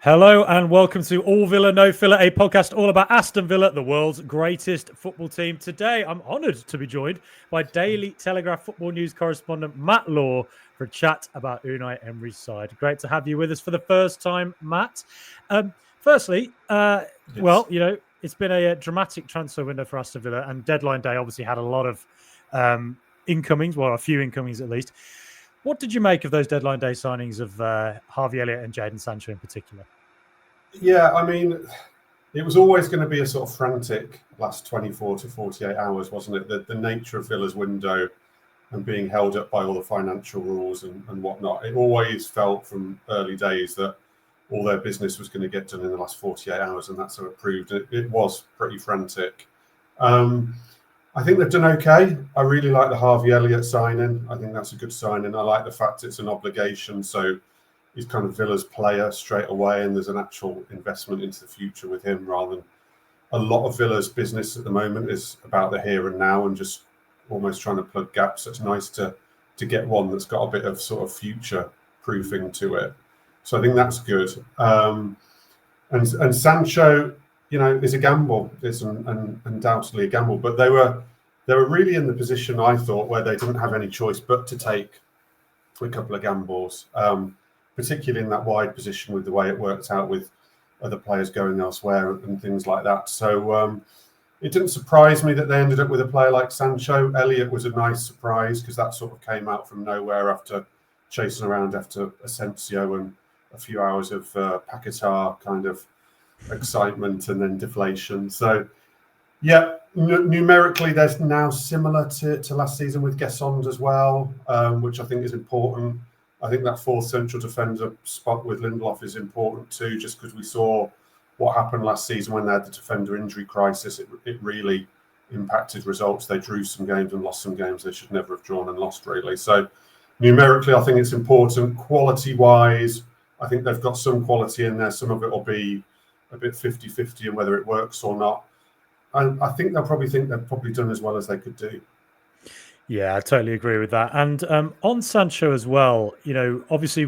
Hello and welcome to All Villa, No Filler, a podcast all about Aston Villa, the world's greatest football team. Today, I'm honoured to be joined by Daily Telegraph Football News correspondent Matt Law for a chat about Unai Emery's side. Great to have you with us for the first time, Matt. Firstly, it's been a dramatic transfer window for Aston Villa, and deadline day obviously had a lot of incomings, well, a few incomings at least. What did you make of those deadline day signings of Harvey Elliott and Jadon Sancho in particular? Yeah, I mean, it was always going to be a sort of frantic last 24 to 48 hours, wasn't it? The nature of Villa's window and being held up by all the financial rules and whatnot. It always felt from early days that all their business was going to get done in the last 48 hours, and that's how it proved. It was pretty frantic. I think they've done okay. I really like the Harvey Elliott signing. I think that's a good signing. I like the fact it's an obligation, so he's kind of Villa's player straight away, and there's an actual investment into the future with him rather than a lot of Villa's business at the moment is about the here and now and just almost trying to plug gaps. So it's nice to get one that's got a bit of sort of future proofing to it. So I think that's good. And Sancho, is a gamble. It's undoubtedly a gamble. But they were really in the position, I thought, where they didn't have any choice but to take a couple of gambles, particularly in that wide position with the way it worked out with other players going elsewhere and things like that. So it didn't surprise me that they ended up with a player like Sancho. Elliott was a nice surprise because that sort of came out from nowhere after chasing around after Asensio and a few hours of Paquetá kind of excitement and then deflation. So, yeah, numerically, they're now similar to last season with Gesson as well, which I think is important. I think that fourth central defender spot with Lindelof is important too, just because we saw what happened last season when they had the defender injury crisis. It really impacted results. They drew some games and lost some games they should never have drawn and lost, really. So, numerically, I think it's important. Quality-wise, I think they've got some quality in there. Some of it will be a bit 50-50 and whether it works or not. And I think they've probably done as well as they could do. Yeah, I totally agree with that. And on Sancho as well, obviously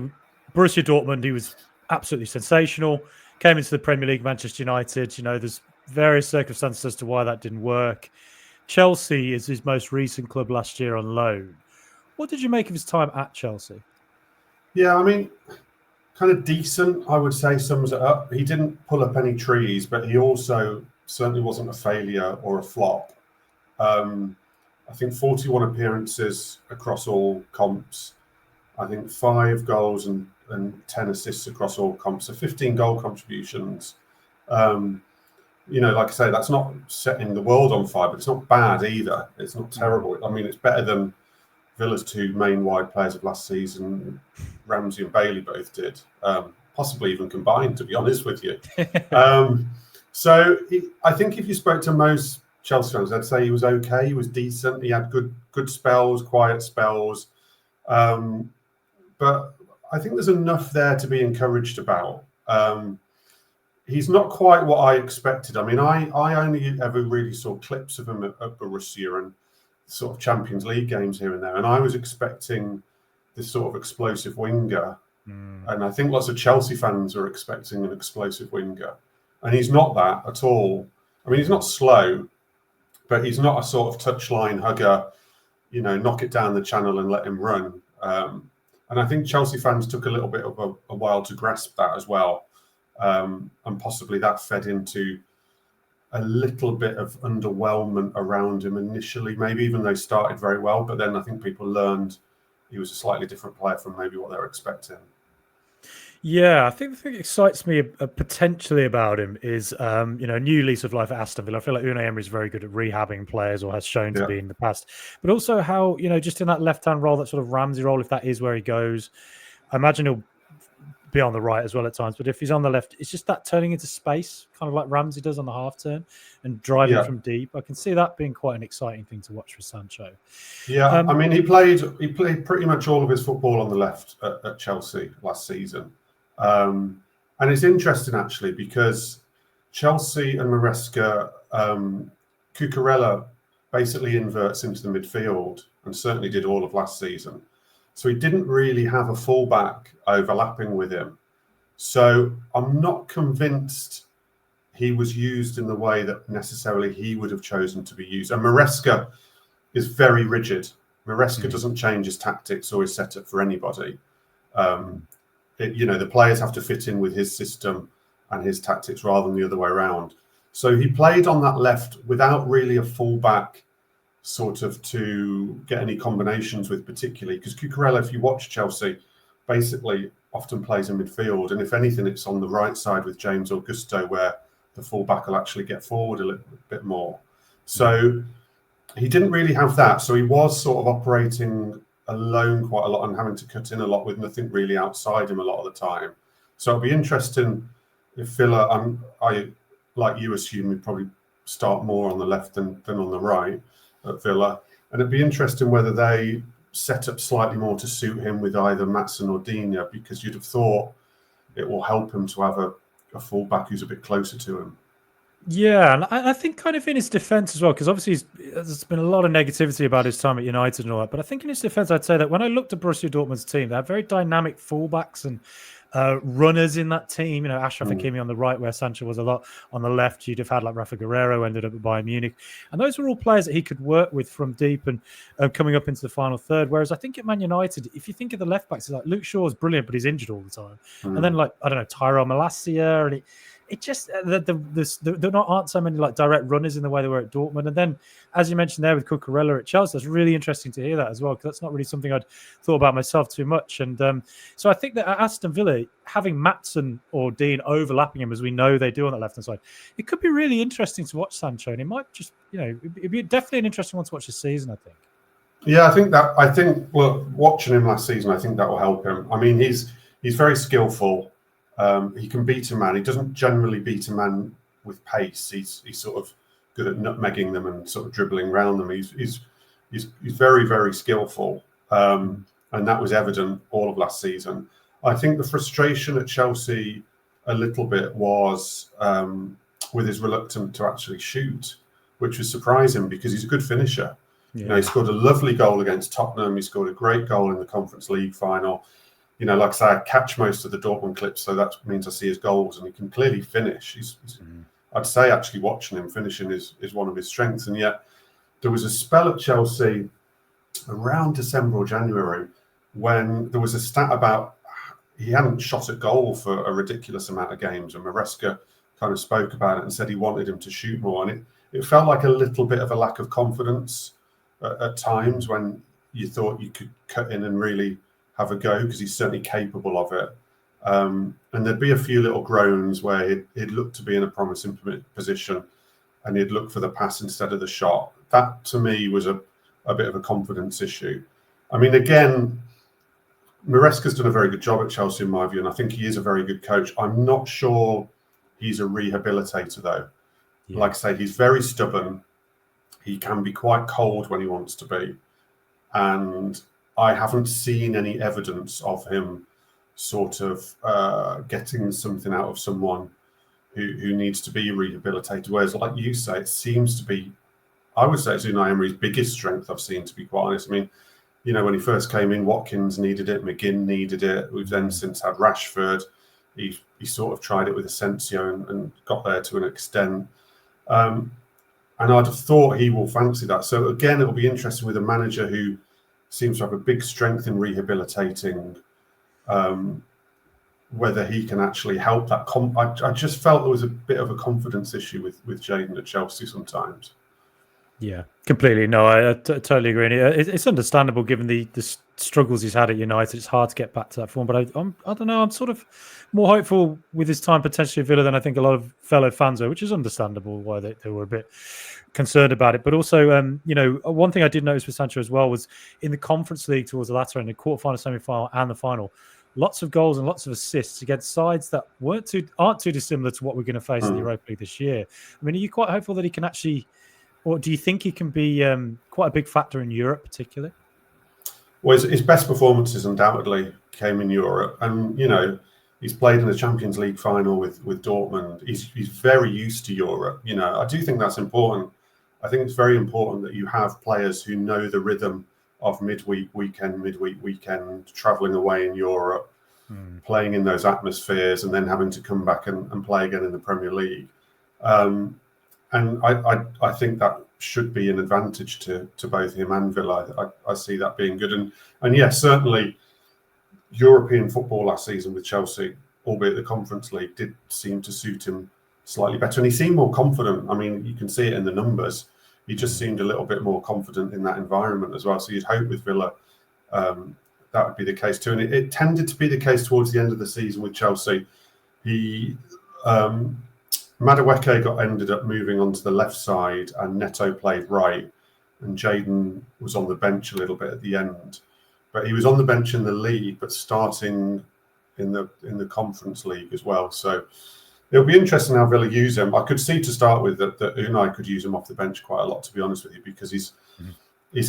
Borussia Dortmund, he was absolutely sensational. Came into the Premier League, Manchester United. There's various circumstances as to why that didn't work. Chelsea is his most recent club last year on loan. What did you make of his time at Chelsea? Yeah, I mean, kind of decent, I would say, sums it up. He didn't pull up any trees, but he also certainly wasn't a failure or a flop. I think 41 appearances across all comps. I think 5 goals and 10 assists across all comps. So 15 goal contributions. Like I say, that's not setting the world on fire, but it's not bad either. It's not terrible. I mean, it's better than Villa's 2 main wide players of last season. Ramsey and Bailey both did. Possibly even combined, to be honest with you. So I think if you spoke to most Chelsea fans, I'd say he was okay. He was decent. He had good spells, quiet spells. But I think there's enough there to be encouraged about. He's not quite what I expected. I mean, I only ever really saw clips of him at Borussia and sort of Champions League games here and there. And I was expecting this sort of explosive winger. And I think lots of Chelsea fans are expecting an explosive winger. And he's not that at all. I mean, he's not slow, but he's not a sort of touchline hugger, knock it down the channel and let him run. And I think Chelsea fans took a little bit of a while to grasp that as well. And possibly that fed into a little bit of underwhelmment around him initially, maybe even though he started very well. But then I think people learned he was a slightly different player from maybe what they were expecting. Yeah, I think the thing that excites me potentially about him is, a new lease of life at Aston Villa. I feel like Unai Emery is very good at rehabbing players, or has shown to be in the past. But also how, just in that left-hand role, that sort of Ramsey role, if that is where he goes, I imagine he'll be on the right as well at times. But if he's on the left, it's just that turning into space, kind of like Ramsey does on the half turn, and driving from deep. I can see that being quite an exciting thing to watch for Sancho. Yeah, I mean, he played pretty much all of his football on the left at Chelsea last season. And it's interesting, actually, because Chelsea and Maresca, Cucurella basically inverts into the midfield and certainly did all of last season. So he didn't really have a fullback overlapping with him. So I'm not convinced he was used in the way that necessarily he would have chosen to be used. And Maresca is very rigid. Maresca doesn't change his tactics or his setup for anybody. The players have to fit in with his system and his tactics rather than the other way around. So he played on that left without really a fullback sort of to get any combinations with particularly, because Cucurella, if you watch Chelsea, basically often plays in midfield. And if anything, it's on the right side with James Augusto where the fullback will actually get forward a little bit more. So he didn't really have that. So he was sort of operating alone quite a lot and having to cut in a lot with nothing really outside him a lot of the time. So it'll be interesting if Villa, I like you assume, he'd probably start more on the left than on the right at Villa. And it'd be interesting whether they set up slightly more to suit him with either Maatsen or Digne, because you'd have thought it will help him to have a fullback who's a bit closer to him. Yeah, and I think kind of in his defence as well, because obviously there's been a lot of negativity about his time at United and all that. But I think in his defence, I'd say that when I looked at Borussia Dortmund's team, they have very dynamic fullbacks and runners in that team. Achraf Hakimi on the right, where Sancho was a lot on the left. You'd have had like Rafa Guerrero ended up at Bayern Munich, and those were all players that he could work with from deep and coming up into the final third. Whereas I think at Man United, if you think of the left backs, it's like Luke Shaw's brilliant, but he's injured all the time, and then like I don't know Tyrell Malacia, and it just there aren't so many like direct runners in the way they were at Dortmund. And then, as you mentioned there with Cucurella at Chelsea, that's really interesting to hear that as well, because that's not really something I'd thought about myself too much. And so I think that at Aston Villa, having Maatsen or Dean overlapping him, as we know they do on that left-hand side, it could be really interesting to watch Sancho. And it might just, it'd be definitely an interesting one to watch this season, I think. Yeah, I think watching him last season, I think that will help him. I mean, he's very skillful. He can beat a man. He doesn't generally beat a man with pace. He's sort of good at nutmegging them and sort of dribbling around them. He's very, very skillful, and that was evident all of last season. I think the frustration at Chelsea a little bit was with his reluctance to actually shoot, which was surprising because he's a good finisher. Yeah. He scored a lovely goal against Tottenham. He scored a great goal in the Conference League final. Like I say, I catch most of the Dortmund clips, so that means I see his goals, and he can clearly finish. I'd say actually watching him finishing is one of his strengths, and yet there was a spell at Chelsea around December or January when there was a stat about he hadn't shot a goal for a ridiculous amount of games, and Maresca kind of spoke about it and said he wanted him to shoot more, and it felt like a little bit of a lack of confidence at times when you thought you could cut in and really have a go, because he's certainly capable of it. And there'd be a few little groans where he'd look to be in a promising position and he'd look for the pass instead of the shot. That, to me, was a bit of a confidence issue. I mean, again, Maresca's done a very good job at Chelsea, in my view, and I think he is a very good coach. I'm not sure he's a rehabilitator, though. Yeah. Like I say, he's very stubborn. He can be quite cold when he wants to be. And I haven't seen any evidence of him sort of getting something out of someone who needs to be rehabilitated. Whereas, like you say, it seems to be, I would say it's Unai Emery's biggest strength, I've seen, to be quite honest. I mean, when he first came in, Watkins needed it, McGinn needed it. We've then since had Rashford. He sort of tried it with Asensio and got there to an extent. And I'd have thought he will fancy that. So again, it'll be interesting with a manager who seems to have a big strength in rehabilitating, whether he can actually help that. I just felt there was a bit of a confidence issue with Jadon at Chelsea sometimes. Yeah, completely. No, I totally agree. It's understandable given the struggles he's had at United. It's hard to get back to that form. But I don't know. I'm sort of more hopeful with his time potentially at Villa than I think a lot of fellow fans are, which is understandable why they were a bit concerned about it. But also, one thing I did notice with Sancho as well was in the Conference League towards the latter end, the quarterfinal, semi-final, and the final, lots of goals and lots of assists against sides that aren't too dissimilar to what we're going to face in the Europa League this year. I mean, are you quite hopeful that he can actually, or do you think he can be quite a big factor in Europe, particularly? Well, his best performances undoubtedly came in Europe, and he's played in the Champions League final with Dortmund. He's very used to Europe. I do think that's important. I think it's very important that you have players who know the rhythm of midweek weekend, travelling away in Europe. playing in those atmospheres and then having to come back and play again in the Premier League. And I think that should be an advantage to both him and Villa. I see that being good. And yes, certainly European football last season with Chelsea, albeit the Conference League, did seem to suit him slightly better. And he seemed more confident. I mean, you can see it in the numbers. He just seemed a little bit more confident in that environment as well. So you'd hope with Villa that would be the case too. And it tended to be the case towards the end of the season with Chelsea. Madueke ended up moving onto the left side and Neto played right. And Jadon was on the bench a little bit at the end. But he was on the bench in the league, but starting in the Conference League as well. So it'll be interesting how Villa use him. I could see to start with that Unai could use him off the bench quite a lot, to be honest with you, because he's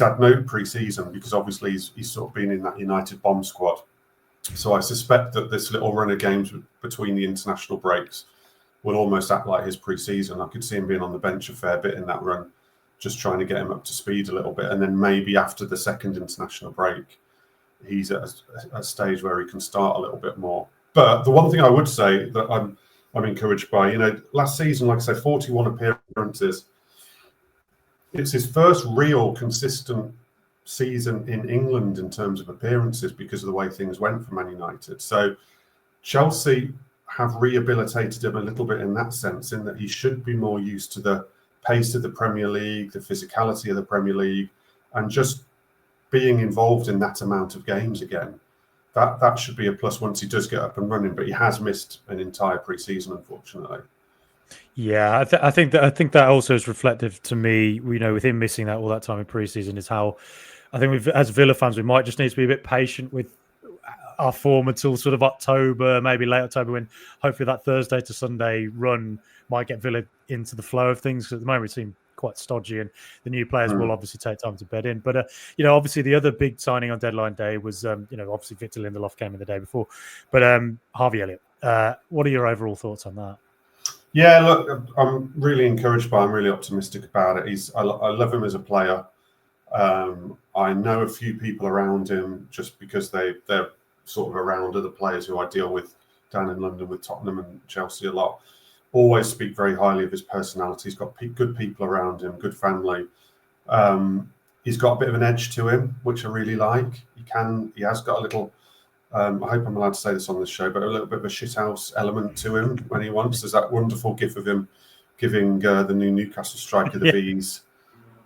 had no pre-season, because obviously he's sort of been in that United bomb squad. So I suspect that this little run of games between the international breaks will almost act like his pre-season. I could see him being on the bench a fair bit in that run, just trying to get him up to speed a little bit. And then maybe after the second international break, he's at a stage where he can start a little bit more. But the one thing I would say that I'm encouraged by, last season, like I say, 41 appearances. It's his first real consistent season in England in terms of appearances because of the way things went for Man United. So Chelsea have rehabilitated him a little bit in that sense, in that he should be more used to the pace of the Premier League, the physicality of the Premier League, and just being involved in that amount of games again. That should be a plus once he does get up and running, but he has missed an entire pre-season, unfortunately. Yeah, I think that also is reflective to me. With him missing all that time in pre-season, is how I think as Villa fans we might just need to be a bit patient with our form until sort of October, maybe late October, when hopefully that Thursday to Sunday run might get Villa into the flow of things. At the moment, it seems quite stodgy, and the new players will obviously take time to bed in. But obviously the other big signing on deadline day was obviously Victor Lindelof came in the day before, but Harvey Elliott. What are your overall thoughts on that? Yeah, look, I'm really encouraged by him, really optimistic about it. I love him as a player. I know a few people around him just because they're sort of around other players who I deal with down in London with Tottenham and Chelsea a lot. Always speak very highly of his personality. He's got good people around him, good family. He's got a bit of an edge to him, which I really like. He has got a little, I hope I'm allowed to say this on this show, but a little bit of a shithouse element to him when he wants. There's that wonderful gif of him giving the new Newcastle striker the V's.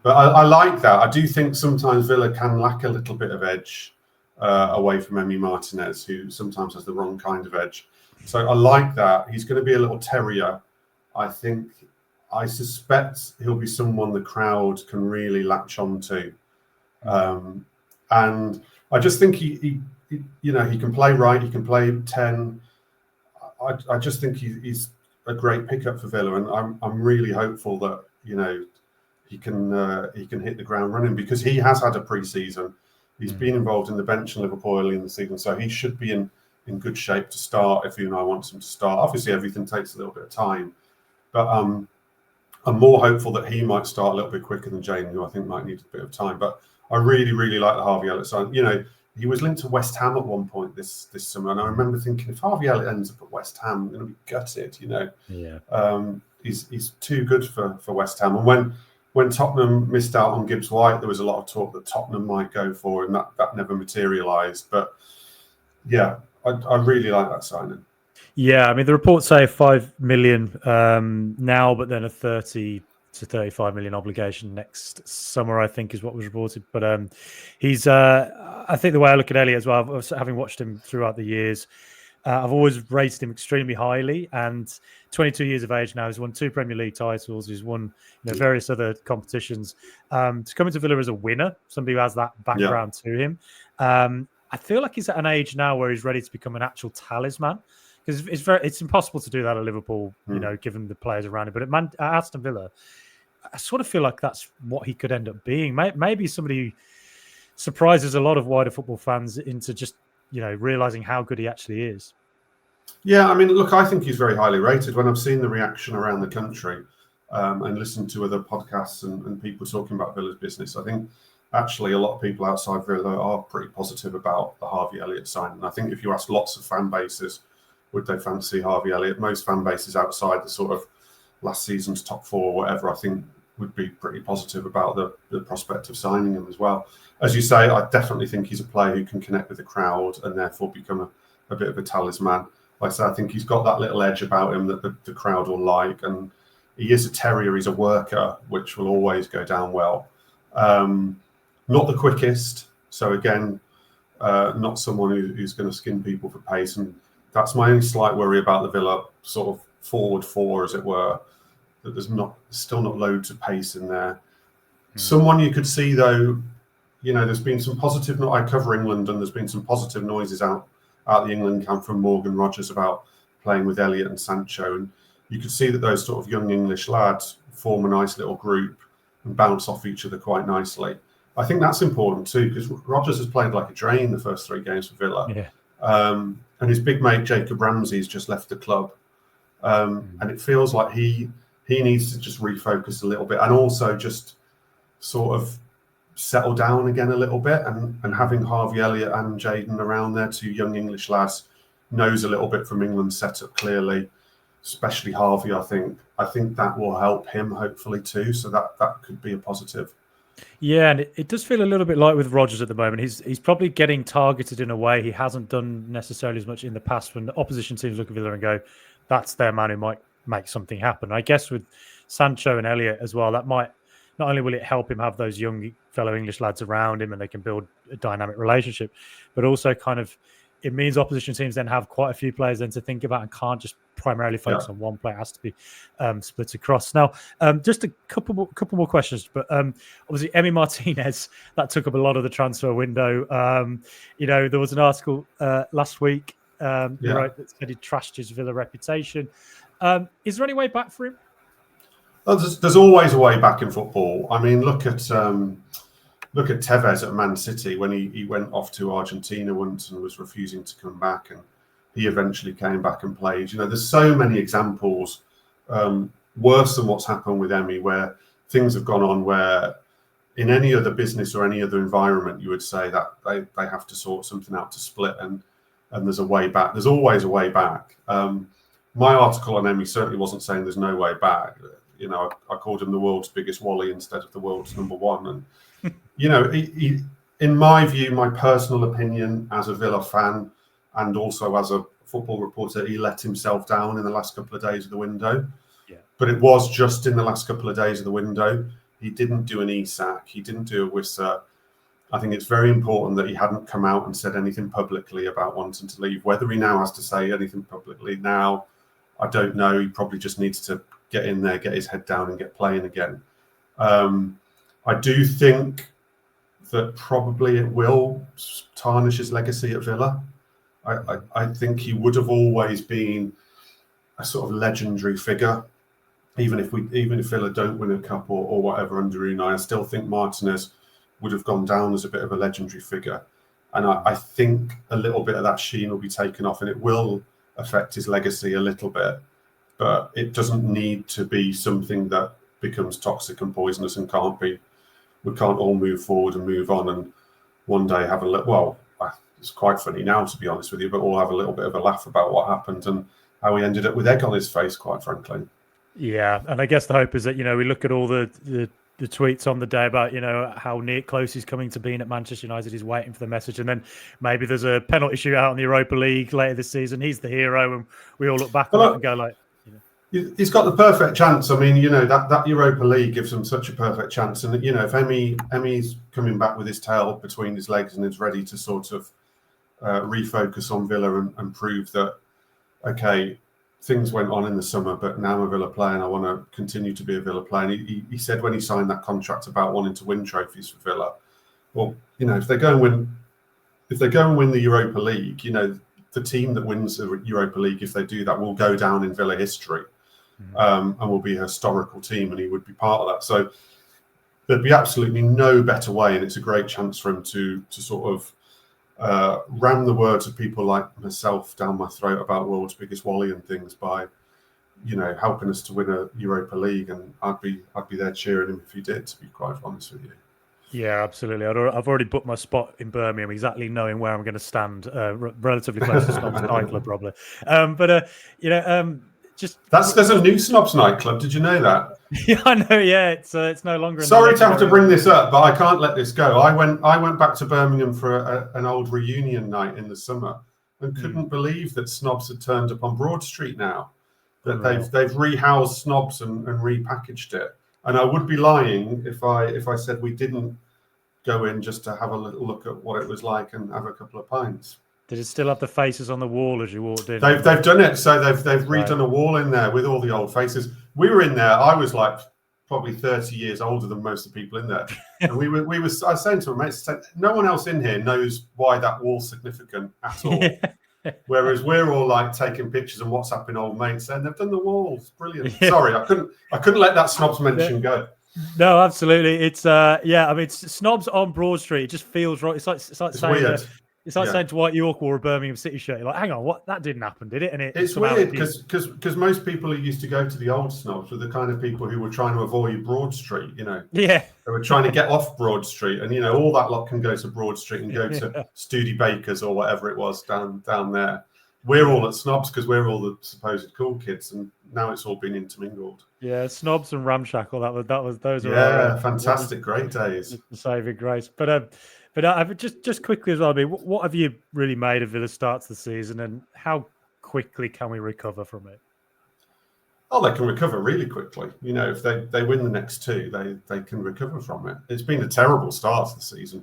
But I like that. I do think sometimes Villa can lack a little bit of edge away from Emi Martinez, who sometimes has the wrong kind of edge. So I like that. He's going to be a little terrier. I suspect he'll be someone the crowd can really latch on to. And I just think he can play right. He can play 10. I just think he's a great pickup for Villa, and I'm really hopeful that he can hit the ground running, because he has had a pre-season. He's been involved in the bench in Liverpool early in the season, so he should be in good shape to start if Unai wants him to start. Obviously, everything takes a little bit of time, but I'm more hopeful that he might start a little bit quicker than Jadon, who I think might need a bit of time. But I really, really like the Harvey Elliott sign. He was linked to West Ham at one point this summer, and I remember thinking, if Harvey Elliott ends up at West Ham, I'm going to be gutted. Yeah. He's too good for West Ham. And when Tottenham missed out on Gibbs White, there was a lot of talk that Tottenham might go for, and that never materialised. But yeah, I really like that signing. Yeah, I mean, the reports say 5 million now, but then a 30 to 35 million obligation next summer, I think, is what was reported. But he's, I think the way I look at Elliott as well, having watched him throughout the years, I've always rated him extremely highly. And 22 years of age now, he's won 2 Premier League titles. He's won various other competitions. To come into Villa as a winner, somebody who has that background to him, I feel like he's at an age now where he's ready to become an actual talisman. Because it's impossible to do that at Liverpool, given the players around him. But at Aston Villa, I sort of feel like that's what he could end up being. Maybe somebody who surprises a lot of wider football fans into just realizing how good he actually is. Yeah, I mean, look, I think he's very highly rated. When I've seen the reaction around the country and listened to other podcasts and people talking about Villa's business, I think actually a lot of people outside Villa are pretty positive about the Harvey Elliott signing. I think if you ask lots of fan bases, would they fancy Harvey Elliott? Most fan bases outside the sort of last season's top four or whatever, I think would be pretty positive about the prospect of signing him as well. As you say, I definitely think he's a player who can connect with the crowd and therefore become a bit of a talisman. Like I said, I think he's got that little edge about him that the crowd will like. And he is a terrier, he's a worker, which will always go down well. Not the quickest. So again, not someone who's going to skin people for pace. And that's my only slight worry about the Villa sort of forward four, as it were, that there's still not loads of pace in there. Someone you could see, though, there's been some positive, I cover England, and there's been some positive noises out the England camp from Morgan Rogers about playing with Elliott and Sancho. And you could see that those sort of young English lads form a nice little group and bounce off each other quite nicely. I think that's important too, because Rogers has played like a drain the first 3 games for Villa. Yeah. And his big mate, Jacob Ramsey's just left the club. And it feels like he needs to just refocus a little bit and also just sort of settle down again a little bit. And having Harvey Elliott and Jadon around there, 2 young English lads, knows a little bit from England's setup clearly, especially Harvey, I think. I think that will help him hopefully too. So that could be a positive. Yeah, and it does feel a little bit like with Rodgers at the moment. He's probably getting targeted in a way he hasn't done necessarily as much in the past when the opposition teams look at Villa and go, that's their man who might make something happen. I guess with Sancho and Elliott as well, that might, not only will it help him have those young fellow English lads around him and they can build a dynamic relationship, but also kind of it means opposition teams then have quite a few players then to think about and can't just primarily focus on one player. It has to be split across. Now, just a couple more questions, but obviously Emi Martinez, that took up a lot of the transfer window. There was an article last week wrote that said he trashed his Villa reputation. Is there any way back for him? Well, there's always a way back in football. I mean, look at Tevez at Man City when he went off to Argentina once and was refusing to come back, and he eventually came back and played. There's so many examples worse than what's happened with Emi, where things have gone on where in any other business or any other environment you would say that they have to sort something out to split, and there's a way back. There's always a way back. My article on Emi certainly wasn't saying there's no way back. I called him the world's biggest Wally instead of the world's number one. And, he, in my view, my personal opinion as a Villa fan and also as a football reporter, he let himself down in the last couple of days of the window. Yeah. But it was just in the last couple of days of the window. He didn't do an ESAC. He didn't do a WISA. I think it's very important that he hadn't come out and said anything publicly about wanting to leave. Whether he now has to say anything publicly now, I don't know. He probably just needs to get in there, get his head down and get playing again. I do think that probably it will tarnish his legacy at Villa. I think he would have always been a sort of legendary figure. Even if Villa don't win a cup or whatever under Unai, I still think Martinez would have gone down as a bit of a legendary figure. And I think a little bit of that sheen will be taken off and it will affect his legacy a little bit. But it doesn't need to be something that becomes toxic and poisonous and we can't all move forward and move on and one day have it's quite funny now, to be honest with you, but we'll have a little bit of a laugh about what happened and how he ended up with egg on his face, quite frankly. Yeah, and I guess the hope is that, we look at all the tweets on the day about, how close he's coming to being at Manchester United. He's waiting for the message. And then maybe there's a penalty shootout in the Europa League later this season. He's the hero and we all look back on it and go like, He's got the perfect chance. I mean, that Europa League gives him such a perfect chance. And, if Emi's coming back with his tail between his legs and is ready to sort of refocus on Villa and prove that, okay, things went on in the summer, but now I'm a Villa player and I want to continue to be a Villa player. And he said when he signed that contract about wanting to win trophies for Villa, well, if they go and win the Europa League, the team that wins the Europa League, if they do that, will go down in Villa history. And will be a historical team, and he would be part of that. So there'd be absolutely no better way, and it's a great chance for him to sort of ram the words of people like myself down my throat about world's biggest Wally and things by, helping us to win a Europa League, and I'd be there cheering him if he did, to be quite honest with you. Yeah, absolutely. I've already booked my spot in Birmingham, exactly knowing where I'm going to stand, relatively close to Snob's nightclub, probably. Just There's a new Snobs nightclub. Did you know that? yeah, I know. Yeah, it's no longer. Sorry to have to bring this up, but I can't let this go. I went back to Birmingham for an old reunion night in the summer, and couldn't believe that Snobs had turned up on Broad Street now. That they've rehoused Snobs and repackaged it. And I would be lying if I said we didn't go in just to have a little look at what it was like and have a couple of pints. Did it still have the faces on the wall as you walked in? They've done it. So they've redone a wall in there with all the old faces. We were in there. I was like probably 30 years older than most of the people in there. And we were I was saying to my mates, no one else in here knows why that wall's significant at all. Whereas we're all like taking pictures and WhatsApping old mates saying they've done the walls. Brilliant. Yeah. Sorry, I couldn't let that Snobs mention go. No, absolutely. It's it's Snobs on Broad Street. It just feels right. It's like saying weird. It's like saying Dwight York wore a Birmingham City shirt. You're like, hang on, what? That didn't happen, did it? And it's weird because most people who used to go to the old Snobs were the kind of people who were trying to avoid Broad Street, Yeah. They were trying to get off Broad Street, and all that lot can go to Broad Street and go to Studebaker's or whatever it was down there. We're all at Snobs because we're all the supposed cool kids, and now it's all been intermingled. Yeah, Snobs and Ramshackle. Those are fantastic, great days. The saving grace, But I've just quickly as well. I mean, what have you really made of Villa's start to the season, and how quickly can we recover from it? Oh, they can recover really quickly. If they win the next two, they can recover from it. It's been a terrible start to the season.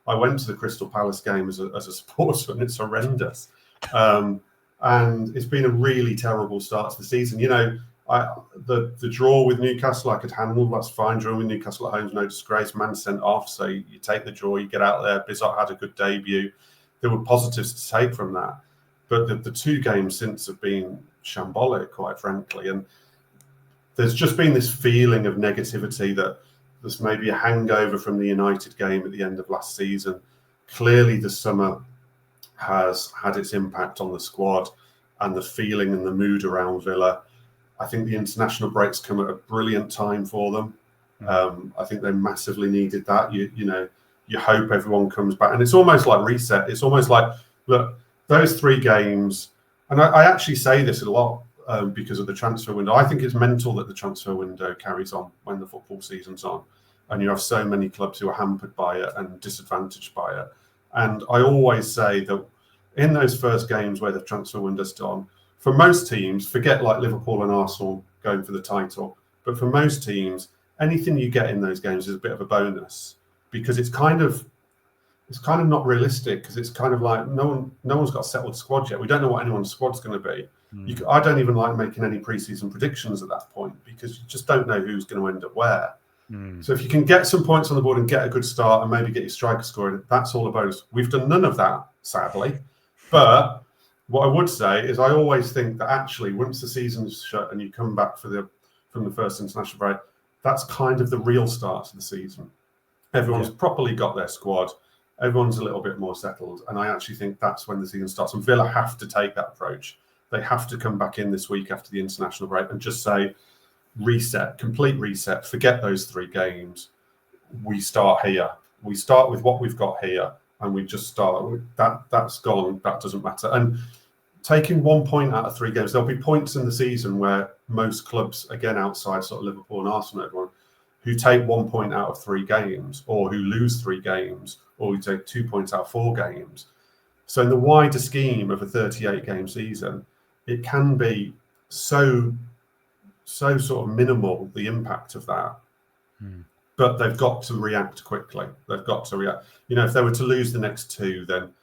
I went to the Crystal Palace game as a supporter, and it's horrendous. And it's been a really terrible start to the season. The draw with Newcastle I could handle. That's fine. Drawing with Newcastle at home is no disgrace. Man sent off, so you take the draw, you get out there. Bizot had a good debut. There were positives to take from that, but the two games since have been shambolic, quite frankly. And there's just been this feeling of negativity that there's maybe a hangover from the United game at the end of last season. Clearly, the summer has had its impact on the squad and the feeling and the mood around Villa. I think the international breaks come at a brilliant time for them. I think they massively needed that. You hope everyone comes back, and it's almost like reset. It's almost like, look, those three games, and I actually say this a lot because of the transfer window. I think it's mental that the transfer window carries on when the football season's on, and you have so many clubs who are hampered by it and disadvantaged by it. And I always say that in those first games where the transfer window's on, for most teams, forget like Liverpool and Arsenal going for the title, but for most teams, anything you get in those games is a bit of a bonus because it's kind of not realistic because it's kind of like no one's got a settled squad yet. We don't know what anyone's squad's going to be. I don't even like making any preseason predictions at that point because you just don't know who's going to end up where. So if you can get some points on the board and get a good start and maybe get your striker scoring, that's all a bonus. We've done none of that, sadly, but what I would say is I always think that actually once the season's shut and you come back from the first international break, that's kind of the real start of the season. Everyone's properly got their squad. Everyone's a little bit more settled. And I actually think that's when the season starts. And Villa have to take that approach. They have to come back in this week after the international break and just say, reset, complete reset, forget those three games. We start here. We start with what we've got here. And we just start. That's gone. That doesn't matter. And taking 1 point out of three games, there'll be points in the season where most clubs, again, outside sort of Liverpool and Arsenal, everyone, who take 1 point out of three games or who lose three games or who take 2 points out of four games. So in the wider scheme of a 38-game season, it can be so sort of minimal, the impact of that. But they've got to react quickly. They've got to react. If they were to lose the next two, then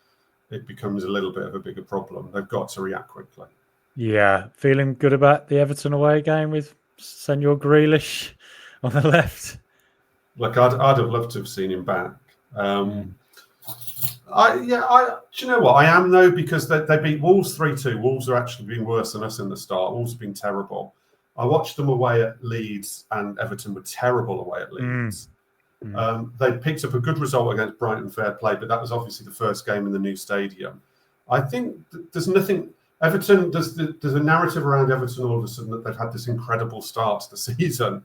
it becomes a little bit of a bigger problem. They've got to react quickly. Yeah. Feeling good about the Everton away game with Senor Grealish on the left? Look, I'd have loved to have seen him back. Do you know what? I am, though, because they beat Wolves 3-2. Wolves are actually been worse than us in the start. Wolves have been terrible. I watched them away at Leeds, and Everton were terrible away at Leeds. They picked up a good result against Brighton, fair play, but that was obviously the first game in the new stadium. I think there's nothing. Everton, there's a narrative around Everton all of a sudden that they've had this incredible start to the season.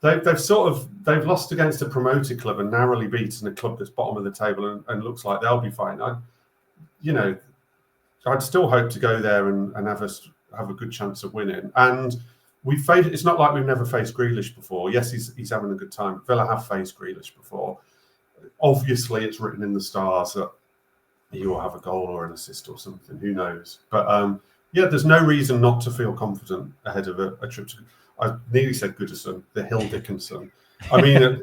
they've lost against a promoted club and narrowly beaten a club that's bottom of the table and looks like they'll be fine. I'd still hope to go there and have a good chance of winning. And it's not like we've never faced Grealish before. Yes, he's having a good time. Villa have faced Grealish before. Obviously, it's written in the stars that he will have a goal or an assist or something. Who knows? But there's no reason not to feel confident ahead of a trip to. I nearly said Goodison, the Hill Dickinson. I mean,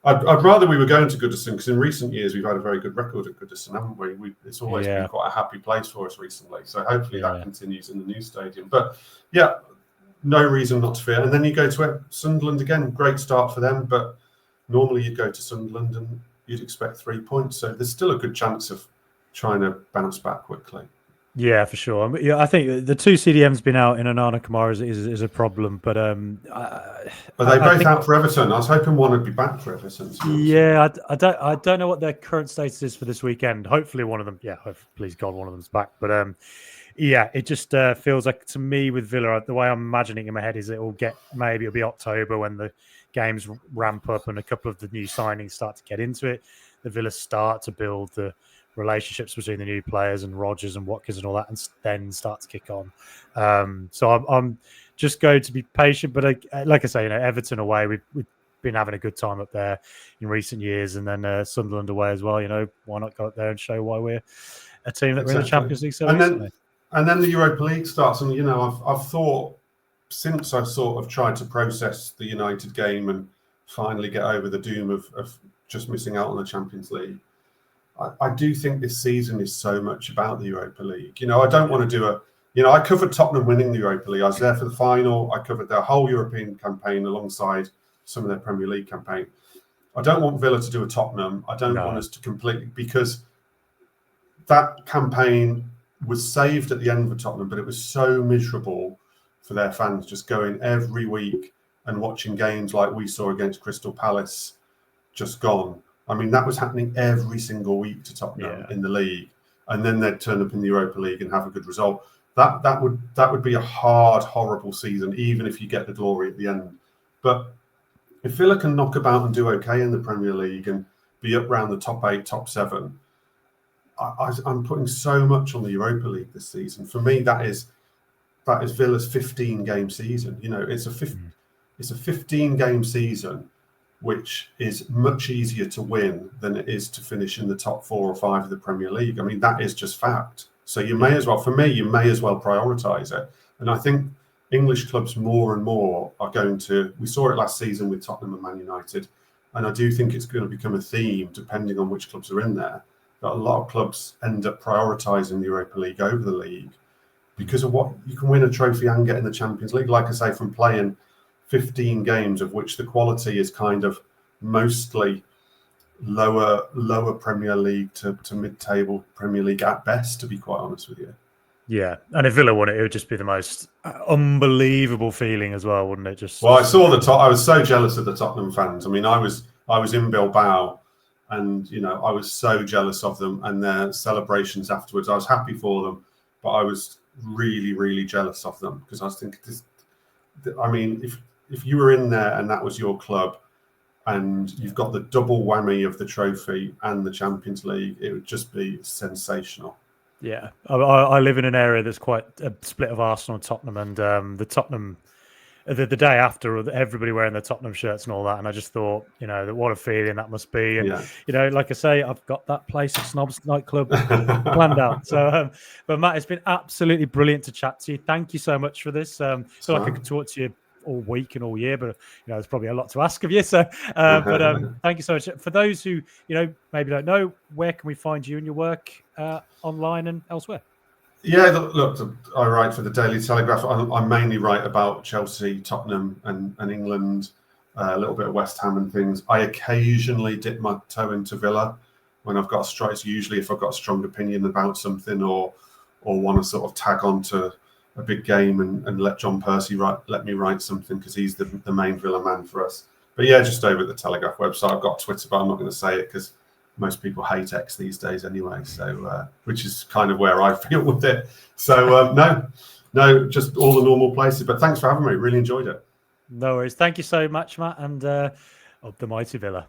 I'd rather we were going to Goodison because in recent years we've had a very good record at Goodison, haven't we? It's always been quite a happy place for us recently. So hopefully that continues in the new stadium. But yeah, no reason not to fear. And then you go to Sunderland again. Great start for them, but normally you go to Sunderland and you'd expect 3 points. So there's still a good chance of trying to bounce back quickly. Yeah, for sure. I think the two CDM's been out in Onana Kamara is a problem, but are they both out for Everton? I was hoping one would be back for Everton. Yeah, I don't know what their current status is for this weekend. Hopefully one of them. Yeah, please God, one of them's back. But it just feels like to me with Villa, the way I'm imagining in my head is it'll be October when the games ramp up and a couple of the new signings start to get into it. The Villa start to build the relationships between the new players and Rodgers and Watkins and all that, and then start to kick on. So I'm just going to be patient. But like I say, Everton away, we've been having a good time up there in recent years, and then Sunderland away as well. Why not go up there and show why we're a team that we're in the Champions League so recently? And then the Europa League starts, and I've thought since I sort of tried to process the United game and finally get over the doom of just missing out on the Champions League. I do think this season is so much about the Europa League. I don't want to do I covered Tottenham winning the Europa League. I was there for the final. I covered their whole European campaign alongside some of their Premier League campaign. I don't want Villa to do a Tottenham. I don't want us to completely, because that campaign was saved at the end of Tottenham, but it was so miserable for their fans just going every week and watching games like we saw against Crystal Palace just gone. I mean, that was happening every single week to Tottenham in the league, and then they'd turn up in the Europa League and have a good result. That would be a hard, horrible season, even if you get the glory at the end. But if Villa can knock about and do okay in the Premier League and be up around the top 8, top 7, I'm putting so much on the Europa League this season. For me, that is Villa's 15-game season. It's a 15-game season, which is much easier to win than it is to finish in the top 4 or 5 of the Premier League. I mean, that is just fact. So you may as well prioritise it. And I think English clubs more and more are going to, we saw it last season with Tottenham and Man United, and I do think it's going to become a theme, depending on which clubs are in there, that a lot of clubs end up prioritising the Europa League over the league because of what you can win a trophy and get in the Champions League. Like I say, from playing 15 games, of which the quality is kind of mostly lower Premier League to mid-table Premier League at best, to be quite honest with you. Yeah, and if Villa won it, it would just be the most unbelievable feeling as well, wouldn't it? Well, I saw I was so jealous of the Tottenham fans. I mean, I was in Bilbao, and I was so jealous of them and their celebrations afterwards. I was happy for them, but I was really, really jealous of them because I was thinking, if you were in there and that was your club, and you've got the double whammy of the trophy and the Champions League, it would just be sensational. Yeah, I live in an area that's quite a split of Arsenal and Tottenham, and the Tottenham, the day after, everybody wearing their Tottenham shirts and all that, and I just thought, what a feeling that must be, and like I say, I've got that place of Snobs nightclub planned out. So, but Matt, it's been absolutely brilliant to chat to you. Thank you so much for this. I feel like I could talk to you all week and all year, but there's probably a lot to ask of you. So, but thank you so much. For those who maybe don't know, where can we find you and your work online and elsewhere? Yeah, look, I write for the Daily Telegraph. I mainly write about Chelsea, Tottenham, and England, a little bit of West Ham and things. I occasionally dip my toe into Villa when I've got a strike. It's usually if I've got a strong opinion about something or want to sort of tag on to a big game and let John Percy let me write something because he's the main Villa man for us. But yeah, just over at the Telegraph website. I've got Twitter, but I'm not going to say it because most people hate X these days anyway. So which is kind of where I feel with it. So no, just all the normal places. But thanks for having me. Really enjoyed it. No worries. Thank you so much, Matt, and up the mighty Villa.